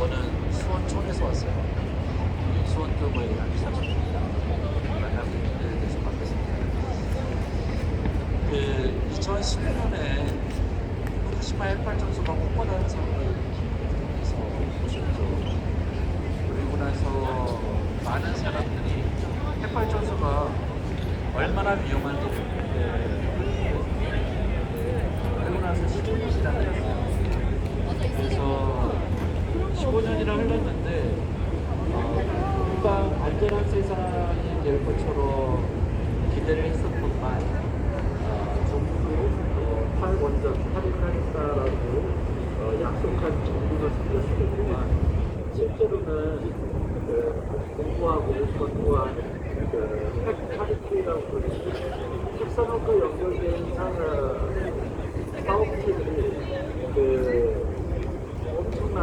저는 수원청에서 왔어요. 수원교구의 양기사입니다. 만나고 있는 데 대해서 반갑습니다. 2012년에 후쿠시마 핵발전소가 폭발하는 사고를 계속 보셨죠. 그리고 나서 많은 사람들이 핵발전소가 얼마나 위험한지 그리고 나서 15년이나 흘렀어요. 그래서 15년이나 흘렀는데 금방 안전한 세상이 될 것처럼 기대를 했었건만 정부도 탈원전, 탈핵을 하겠다라고 약속한 정부가 생겼었지만 실제로는 공부하고 권고한 핵 탈핵이라고 부르는 핵산업과 연결된 사업체들이 엄청난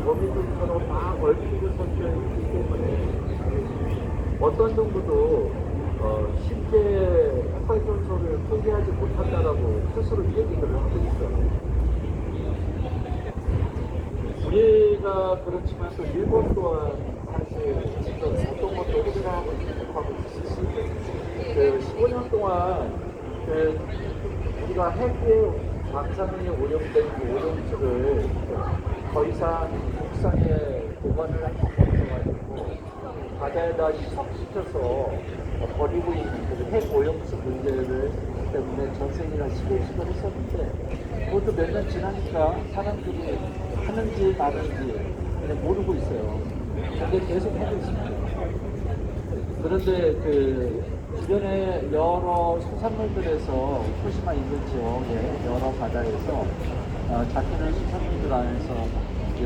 범위들처럼 막 얽히고 섞여 있기 때문에 어떤 정부도 쉽게 핵발전소를 포기하지 못한다라고 스스로 얘기를 하고 있어요. 우리가 그렇지만 또 일본 또한 사실 지금 어떤 것도 해결하고 있듯이 15년 동안 우리가 핵에 방사능이 오염된 그 오염수를 더 이상 국산에 보관을 할 수가 없어가지고 바다에다 희석시켜서 버리고 있는 그 핵 오염수 문제를 때문에 전생이나 시도를 했었는데 그것도 몇 년 지나니까 사람들이 하는지 마는지 그냥 모르고 있어요. 근데 계속 하고 있습니다. 그런데 주변의 여러 수산물들에서 후쿠시마 인근 지역의 여러 바다에서 잡히는 수산물들 안에서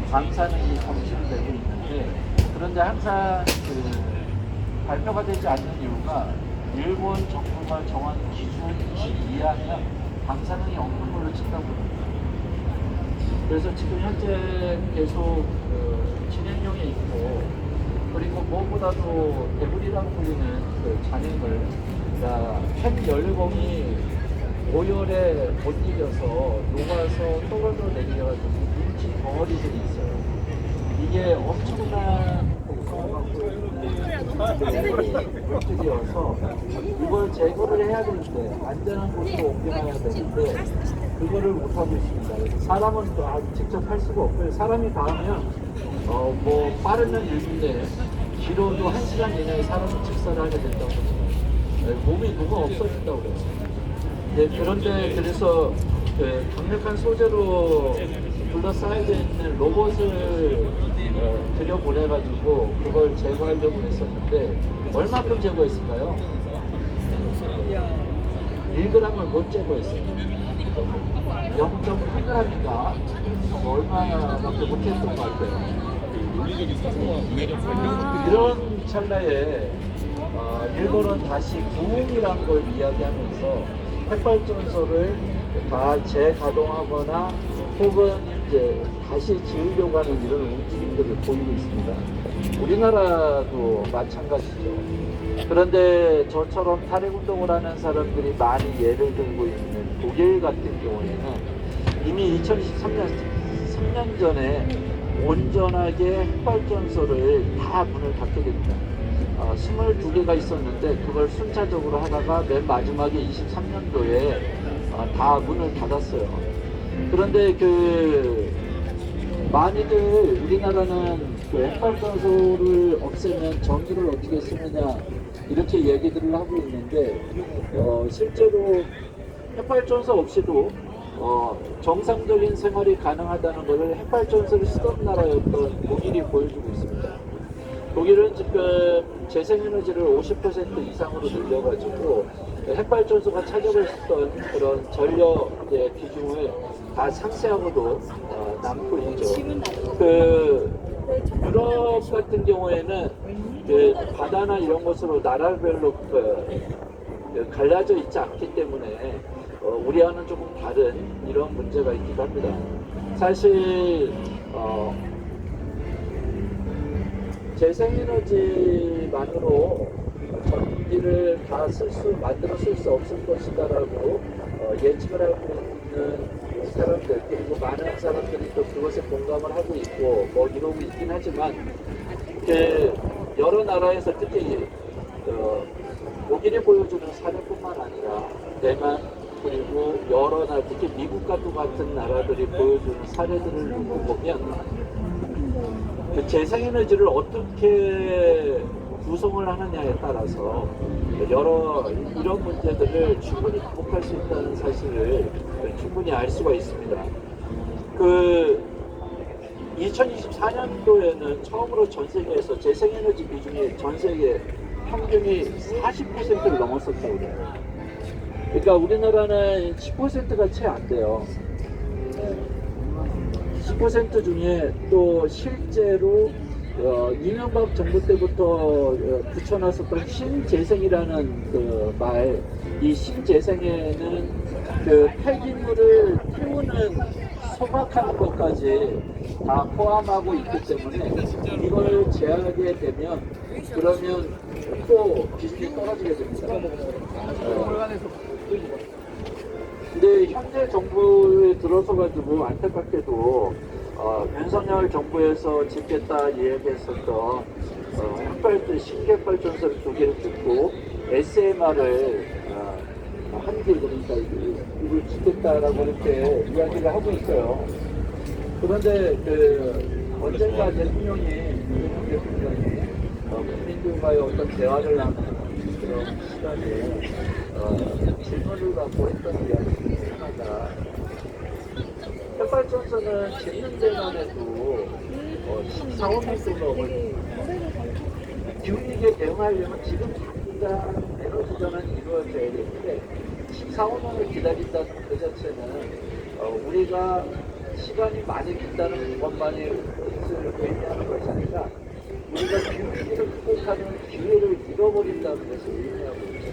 방사능이 검출되고 있는데 그런데 항상 발표가 되지 않는 이유가 일본 정부가 정한 기준치 이하면 방사능이 없는 걸로 친다고 합니다. 그래서 지금 현재 계속 진행형에 있고 그리고 무엇보다도 대불이라고 불리는 잔해물 핵 연료봉이 오열에 못 이겨서 녹아서 떨어져 내려가지고 물질 덩어리들이 있어요. 이게 엄청난 물질이어서 이걸 제거를 해야 되는데 안전한 곳으로 옮겨놔야 되는데 그거를 못하고 있습니다. 사람은 직접 할 수가 없고요. 사람이 닿으면 빠르면 1분에 길어도 1시간 이내에 사람은 직사를 하게 된다고 합니다. 몸이 녹아 없어진다고 그래요. 네, 그런데 그래서 강력한 소재로 둘러싸여져 있는 로봇을 들여보내가지고 그걸 제거하려고 했었는데 얼마큼 제거했을까요? 1g을 못 제거했어요. 0.8g인가 얼마밖에 못했던 것 같아요. 이런 찰나에 일본은 다시 구흥이란 걸 이야기하면서 핵발전소를 다 재가동하거나 혹은 이제 다시 지으려고 하는 이런 움직임들을 보이고 있습니다. 우리나라도 마찬가지죠. 그런데 저처럼 탈핵운동을 하는 사람들이 많이 예를 들고 있는 독일 같은 경우에는 이미 2013년 3년 전에 온전하게 핵발전소를 다 문을 닫게 됩니다. 22개가 있었는데 그걸 순차적으로 하다가 맨 마지막에 23년도에 다 문을 닫았어요. 그런데 많이들 우리나라는 핵발전소를 없애면 전기를 어떻게 쓰느냐 이렇게 얘기들을 하고 있는데 실제로 핵발전소 없이도 정상적인 생활이 가능하다는 것을 핵발전소를 쓰던 나라였던 독일이 보여주고 있습니다. 독일은 지금 재생에너지를 50% 이상으로 늘려가지고 핵발전소가 차지했던 그런 전력 비중을 다 상쇄하고도 남고 있죠. 유럽 같은 경우에는 바다나 이런 것으로 나라별로 갈라져 있지 않기 때문에 우리와는 조금 다른 이런 문제가 있기도 합니다. 사실 재생에너지만으로 전기를 다 만들어 쓸 수 없을 것이다라고 예측을 하고 있는 사람들, 그리고 많은 사람들이 또 그것에 공감을 하고 있고 뭐 이러고 있긴 하지만 여러 나라에서 특히 독일이 보여주는 사례뿐만 아니라 대만 그리고 여러 나라, 특히 미국과 같은 나라들이 보여주는 사례들을 놓고 보면 그 재생에너지를 어떻게 구성을 하느냐에 따라서 이런 문제들을 충분히 극복할 수 있다는 사실을 충분히 알 수가 있습니다. 2024년도에는 처음으로 전 세계에서 재생에너지 비중이 전 세계 평균이 40%를 넘었었다고 그래요. 그러니까 우리나라는 10%가 채 안 돼요. 10% 중에 또 실제로 이명박 정부 때부터 붙여놨었던 신재생이라는 그 말, 이 신재생에는 그 폐기물을 태우는 소각하는 것까지 다 포함하고 있기 때문에 이걸 제하게 되면 그러면 또 기준이 떨어지게 됩니다. 근데 현재 정부에 들어서 가지고 안타깝게도 윤석열 정부에서 짓겠다 이야기했었던 신개발전소를 2개를 짓고 SMR을 한 개, 그러니까 이걸 짓겠다라고 이렇게 이야기를 하고 있어요. 그런데 언젠가 대통령이 이재명 대통령이 국민들과의 어떤 대화를 나누는 그런 시간에 질문을 받고 했던 이야기 중에 하나가 햇발전선은 짓는 데만 해도 14억 넘을 기후위기에 대응하려면 지금 당장 에너지 전환이 이루어져야 되는데 14억 기다린다는 그 자체는 우리가 시간이 많이 든다는 것만이 뜻을 의미하는 것이 아니라 우리가 기후위기를 극복하는 기회를 잃어버린다는 것을 의미하고 있죠.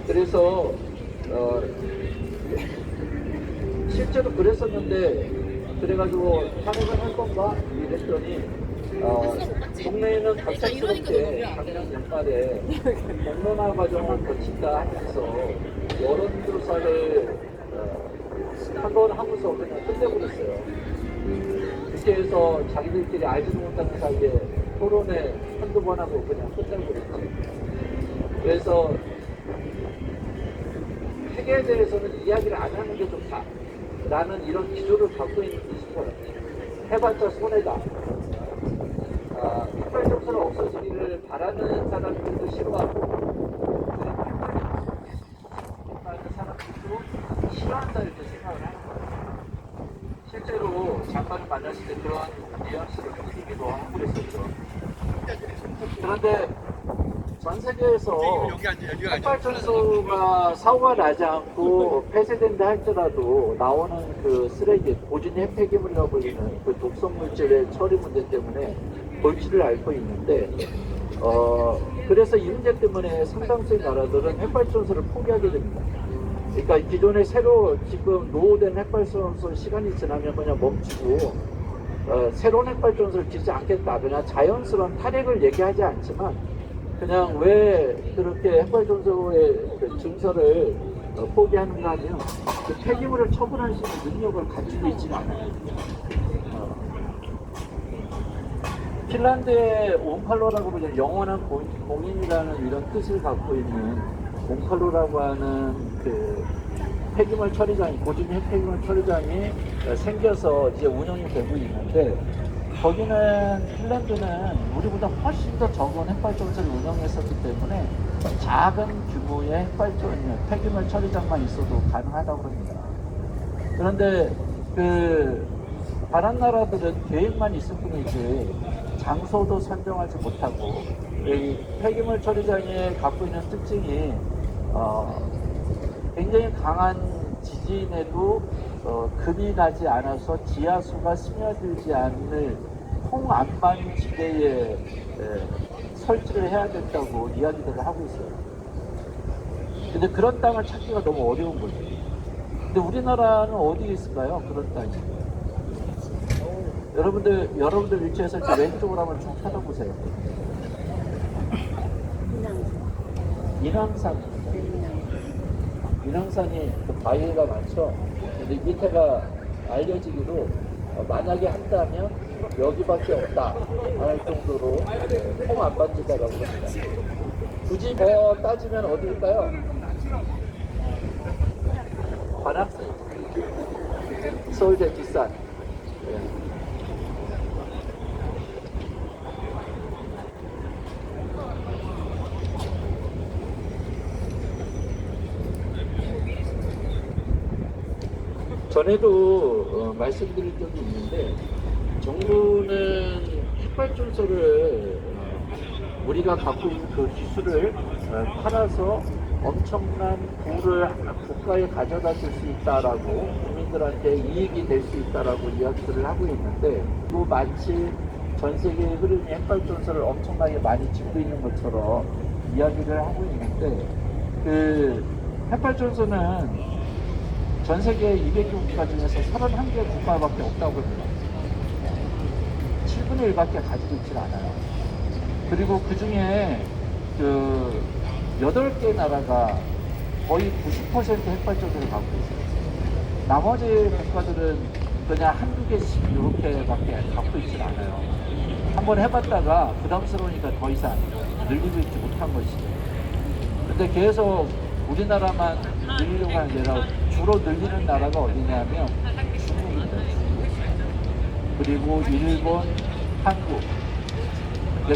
그래서 실제로 그랬었는데 그래가지고 탄핵을 할 건가 이랬더니 동네에는 갑작스럽게 작년 연말에 공론화 과정을 거친다 하면서 여론조사를 한 번 하고서 그냥 끝내버렸어요. 그렇게 해서 자기들끼리 알지도 못하는 사이에 토론회 한두 번 하고 그냥 끝내버렸지. 그래서 핵에 대해서는 이야기를 안 하는 게 좋다 라는 이런 기조를 갖고 있는 이스포는 해봤자 손해다. 핵발전소가 없어지기를 바라는 사람들도 싫어하고 핵발전소를 사람들도 싫어한다 이렇게 생각을 하는 거예요. 실제로 장관을 만났을 때 그런 뉘앙스를 느끼기도 하고 그랬었죠. 그런데 전 세계에서 핵발전소가 사고가 나지 않고 폐쇄된다 할지라도 나오는 그 쓰레기, 고진 핵폐기물이라고 불리는 그 독성 물질의 처리 문제 때문에 골치를 앓고 있는데 그래서 이 문제 때문에 상당수의 나라들은 핵발전소를 포기하게 됩니다. 그러니까 기존에 새로 지금 노후된 핵발전소 시간이 지나면 그냥 멈추고 새로운 핵발전소를 짓지 않겠다. 그냥 자연스러운 탄핵을 얘기하지 않지만 그냥 왜 그렇게 핵발전소의 그 증서를 포기하는가 하면 그 폐기물을 처분할 수 있는 능력을 갖추고 있지는 않아요. 핀란드의 옹칼로라고 불리는 영원한 공인이라는 이런 뜻을 갖고 있는 옹칼로라고 하는 그 폐기물 처리장이, 고진 폐기물 처리장이 생겨서 이제 운영이 되고 있는데 거기는 핀란드는 우리보다 훨씬 더 적은 핵발전소를 운영했었기 때문에 작은 규모의 폐기물 처리장만 있어도 가능하다고 합니다. 그런데 다른 나라들은 계획만 있을 뿐이지 장소도 선정하지 못하고 이 폐기물 처리장이 갖고 있는 특징이 굉장히 강한 지진에도 급이 나지 않아서 지하수가 스며들지 않을 통안반 지대에 설치를 해야 된다고 이야기들을 하고 있어요. 근데 그런 땅을 찾기가 너무 어려운 거죠. 근데 우리나라는 어디에 있을까요? 그런 땅이. 여러분들 위치에서 이렇게 왼쪽으로 한번 쭉 찾아보세요. 인왕산입니다. 인왕산이 그 바위가 많죠. 근데 밑에가 알려지기로 만약에 한다면 여기밖에 없다 할 정도로 폼안반지다라고 합니다. 굳이 더 따지면 어디일까요? 관악산, 서울대 뒷산. 네. 전에도 말씀드린 적이 있는데, 정부는 햇발전소를 우리가 갖고 있는 그 기술을 팔아서 엄청난 부를 국가에 가져다 줄 수 있다라고, 국민들한테 이익이 될 수 있다라고 이야기들을 하고 있는데, 또 마치 전 세계의 흐름이 햇발전소를 엄청나게 많이 짓고 있는 것처럼 이야기를 하고 있는데, 그 햇발전소는 전 세계 200개 국가 중에서 31개 국가밖에 없다고 합니다. 7분의 1밖에 가지고 있질 않아요. 그리고 그 중에 그 8개 나라가 거의 90% 핵발전소를 갖고 있어요. 나머지 국가들은 그냥 한두 개씩 이렇게밖에 갖고 있질 않아요. 한번 해봤다가 부담스러우니까 더 이상 늘리고 있지 못한 것이죠. 근데 계속 우리나라만 늘리려고 하는 게 아니라 주로 늘리는 나라가 어디냐면 중국입니다. 그리고 일본, 한국.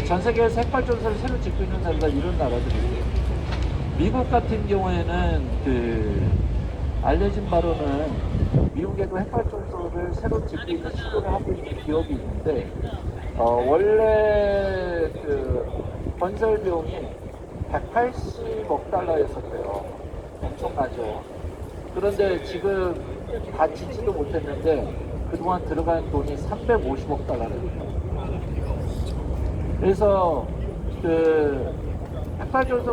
전 세계에서 핵발전소를 새로 짓고 있는 나라가 이런 나라들이에요. 미국 같은 경우에는 알려진 바로는 미국에도 핵발전소를 새로 짓고 있는 시도를 하고 있는 기업이 있는데, 원래 건설 비용이 180억 달러였었대요. 엄청나죠. 그런데 지금 다 짓지도 못했는데 그동안 들어간 돈이 350억 달러랍니다. 그래서 핵발전소